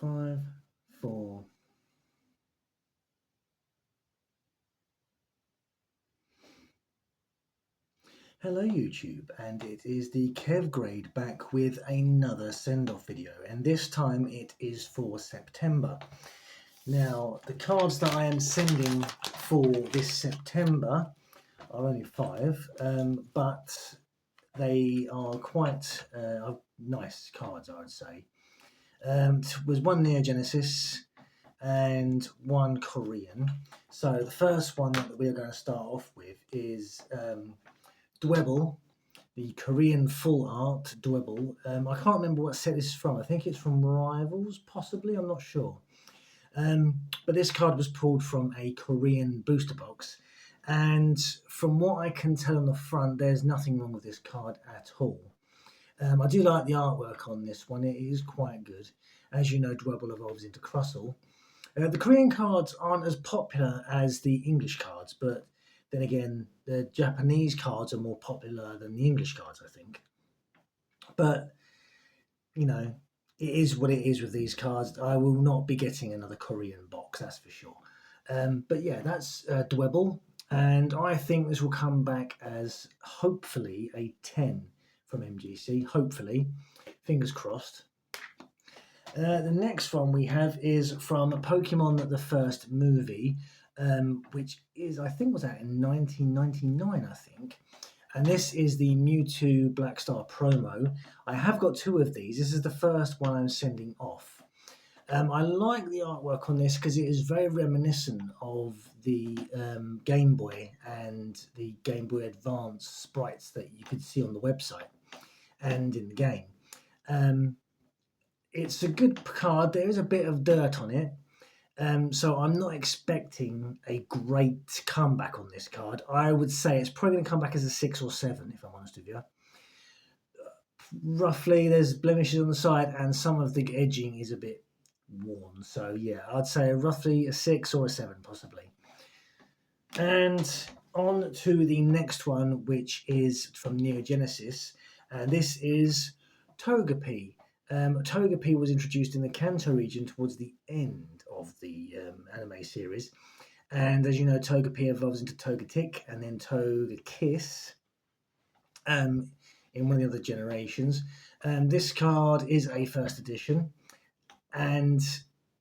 5, 4. Hello YouTube, and it is the Kev Grade back with another send-off video, and this time it is for September. Now, the cards that I am sending for this September are only 5, but they are quite nice cards, I would say. Was one Neo Genesis and one Korean. So the first one that we are going to start off with is Dwebble, the Korean full art Dwebble. I can't remember what set this is from. I think it's from Rivals, possibly. I'm not sure. But this card was pulled from a Korean booster box. And from what I can tell on the front, there's nothing wrong with this card at all. I do like the artwork on this one. It is quite good. As you know, Dwebble evolves into Crustle. The Korean cards aren't as popular as the English cards, but then again, the Japanese cards are more popular than the English cards, I think. But, you know, it is what it is with these cards. I will not be getting another Korean box, that's for sure. But yeah, that's Dwebble. And I think this will come back as hopefully a 10 from MGC. Hopefully. Fingers crossed. The next one we have is from Pokemon the First Movie, which is, I think, was out in 1999, I think. And this is the Mewtwo Black Star promo. I have got 2 of these. This is the first one I'm sending off. I like the artwork on this because it is very reminiscent of the Game Boy and the Game Boy Advance sprites that you could see on the website and in the game. It's a good card. There is a bit of dirt on it. So I'm not expecting a great comeback on this card. I would say it's probably going to come back as a 6 or 7, if I'm honest with you. Roughly, there's blemishes on the side, and some of the edging is a bit worn. So yeah, I'd say roughly a 6 or a 7, possibly. And on to the next one, which is from Neo Genesis, and this is Togepi. Togepi was introduced in the Kanto region towards the end of the anime series, and as you know, Togepi evolves into Togetic and then Togekiss in one of the other generations. This card is a first edition, and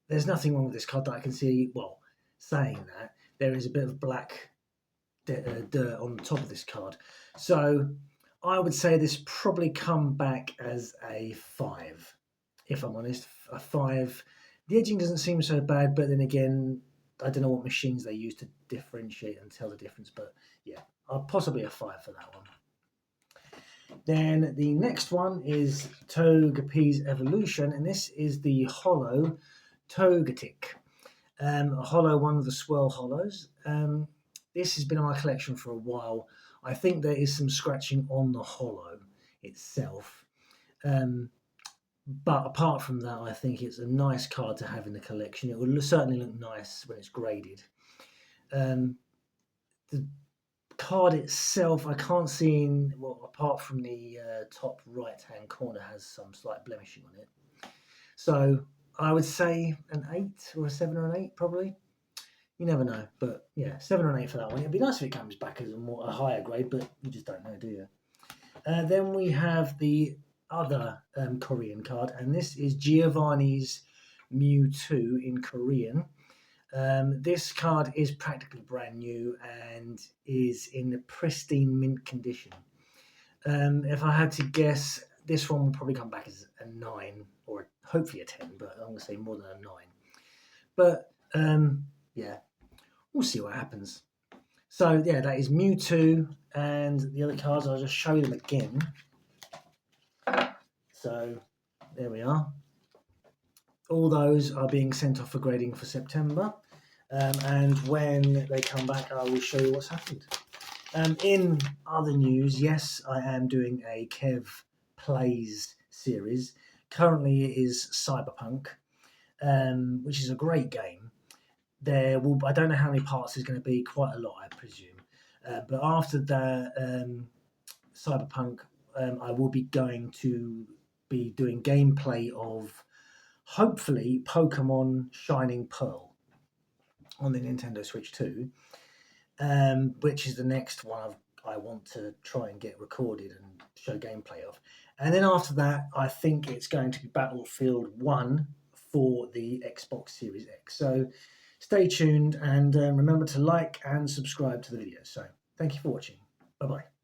there's nothing wrong with this card that I can see. Well, saying that, there is a bit of black dirt on the top of this card, so I would say this probably come back as a 5, if I'm honest. A 5. The edging doesn't seem so bad, but then again, I don't know what machines they use to differentiate and tell the difference. But yeah, possibly a 5 for that one. Then the next one is Togepi's Evolution, and this is the Holo Togetic. A Holo, one of the Swirl Holos. This has been in my collection for a while. I think there is some scratching on the holo itself. But apart from that, I think it's a nice card to have in the collection. It will certainly look nice when it's graded. The card itself, I can't see, apart from the top right-hand corner, has some slight blemishing on it. So I would say an 8 or a 7 or an 8, probably. You never know, but yeah, 7 or an 8 for that one. It'd be nice if it comes back as a higher grade, but you just don't know, do you? Then we have the other Korean card, and this is Giovanni's Mewtwo in Korean. This card is practically brand new and is in the pristine mint condition. If I had to guess, this one will probably come back as a 9 or hopefully a 10, but I'm going to say more than a 9. But yeah, we'll see what happens. So yeah, that is Mewtwo, and the other cards, I'll just show them again. So there we are. All those are being sent off for grading for September, and when they come back, I will show you what's happened. In other news, yes, I am doing a Kev Plays series. Currently it is Cyberpunk, which is a great game. I don't know how many parts there's going to be, quite a lot, I presume. But after the Cyberpunk, I will be going to be doing gameplay of hopefully Pokemon Shining Pearl on the Nintendo Switch 2, which is the next one I want to try and get recorded and show gameplay of. And then after that, I think it's going to be Battlefield 1 for the Xbox Series X. So stay tuned and remember to like and subscribe to the video. So thank you for watching. Bye-bye.